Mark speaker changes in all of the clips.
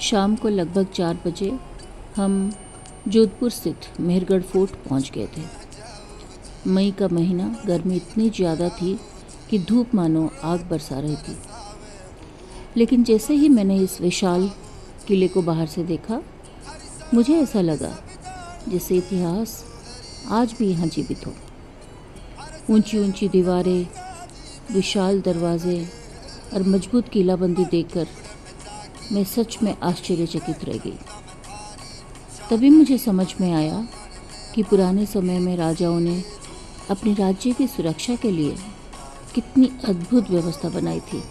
Speaker 1: शाम को लगभग 4 बजे हम जोधपुर स्थित मेहरगढ़ फोर्ट पहुंच गए थे। मई का महीना, गर्मी इतनी ज़्यादा थी कि धूप मानो आग बरसा रही थी। लेकिन जैसे ही मैंने इस विशाल किले को बाहर से देखा, मुझे ऐसा लगा जैसे इतिहास आज भी यहाँ जीवित हो। ऊंची ऊंची दीवारें, विशाल दरवाजे और मजबूत किलाबंदी देखकर मैं सच में आश्चर्यचकित रह गई। तभी मुझे समझ में आया कि पुराने समय में राजाओं ने अपने राज्य की सुरक्षा के लिए कितनी अद्भुत व्यवस्था बनाई थी।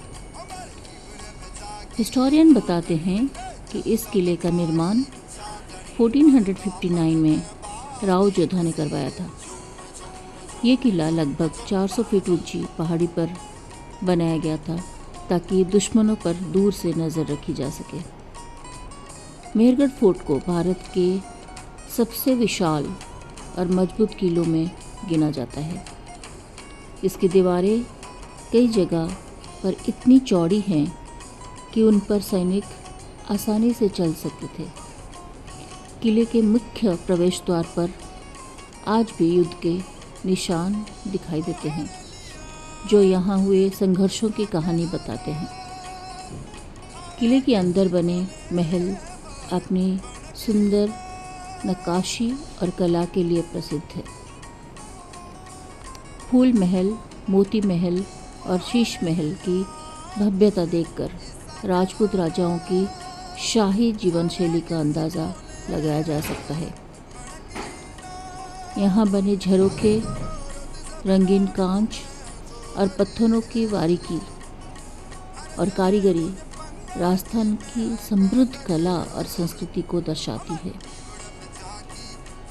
Speaker 1: हिस्टोरियन बताते हैं कि इस किले का निर्माण 1459 में राव जोधा ने करवाया था। ये किला लगभग 400 फीट ऊंची पहाड़ी पर बनाया गया था ताकि दुश्मनों पर दूर से नज़र रखी जा सके। मेहरगढ़ फोर्ट को भारत के सबसे विशाल और मजबूत किलों में गिना जाता है। इसकी दीवारें कई जगह पर इतनी चौड़ी हैं कि उन पर सैनिक आसानी से चल सकते थे। किले के मुख्य प्रवेश द्वार पर आज भी युद्ध के निशान दिखाई देते हैं, जो यहाँ हुए संघर्षों की कहानी बताते हैं। किले के अंदर बने महल अपनी सुंदर नक्काशी और कला के लिए प्रसिद्ध है। फूल महल, मोती महल और शीश महल की भव्यता देखकर राजपूत राजाओं की शाही जीवन शैली का अंदाज़ा लगाया जा सकता है। यहाँ बने झरोखे, रंगीन कांच और पत्थरों की बारीकी और कारीगरी राजस्थान की समृद्ध कला और संस्कृति को दर्शाती है।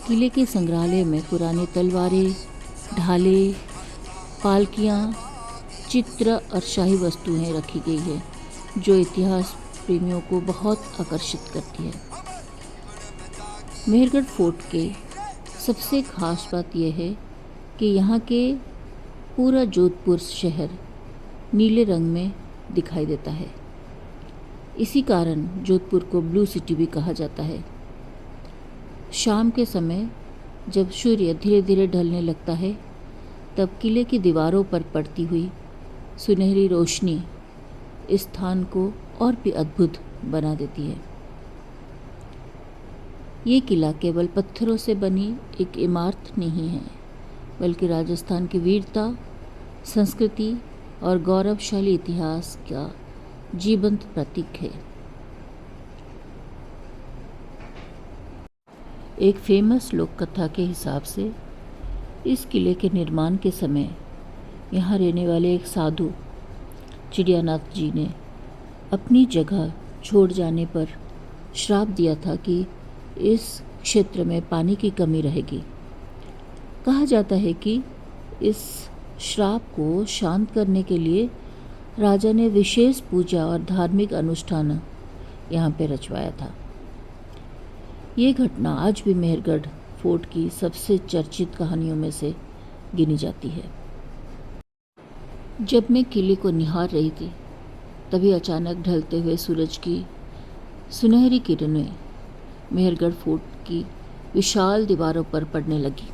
Speaker 1: किले के संग्रहालय में पुरानी तलवारें, ढाले, पालकियाँ, चित्र और शाही वस्तुएं रखी गई है, जो इतिहास प्रेमियों को बहुत आकर्षित करती है। मेहरगढ़ फोर्ट के सबसे खास बात यह है कि यहाँ के पूरा जोधपुर शहर नीले रंग में दिखाई देता है। इसी कारण जोधपुर को ब्लू सिटी भी कहा जाता है। शाम के समय जब सूर्य धीरे धीरे ढलने लगता है, तब किले की दीवारों पर पड़ती हुई सुनहरी रोशनी इस स्थान को और भी अद्भुत बना देती है। ये किला केवल पत्थरों से बनी एक इमारत नहीं है, बल्कि राजस्थान की वीरता, संस्कृति और गौरवशाली इतिहास का जीवंत प्रतीक है। एक फेमस लोक कथा के हिसाब से इस किले के निर्माण के समय यहाँ रहने वाले एक साधु चिड़ियानाथ जी ने अपनी जगह छोड़ जाने पर श्राप दिया था कि इस क्षेत्र में पानी की कमी रहेगी। कहा जाता है कि इस श्राप को शांत करने के लिए राजा ने विशेष पूजा और धार्मिक अनुष्ठान यहाँ पे रचवाया था। ये घटना आज भी मेहरगढ़ फोर्ट की सबसे चर्चित कहानियों में से गिनी जाती है। जब मैं किले को निहार रही थी, तभी अचानक ढलते हुए सूरज की सुनहरी किरणें मेहरगढ़ फोर्ट की विशाल दीवारों पर पड़ने लगी।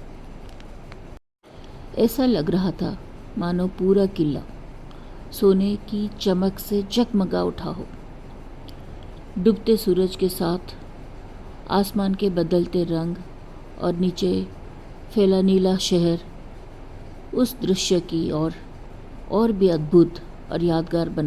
Speaker 1: ऐसा लग रहा था मानो पूरा किला सोने की चमक से जगमगा उठा हो। डूबते सूरज के साथ आसमान के बदलते रंग और नीचे फैला नीला शहर उस दृश्य की और भी अद्भुत और यादगार बना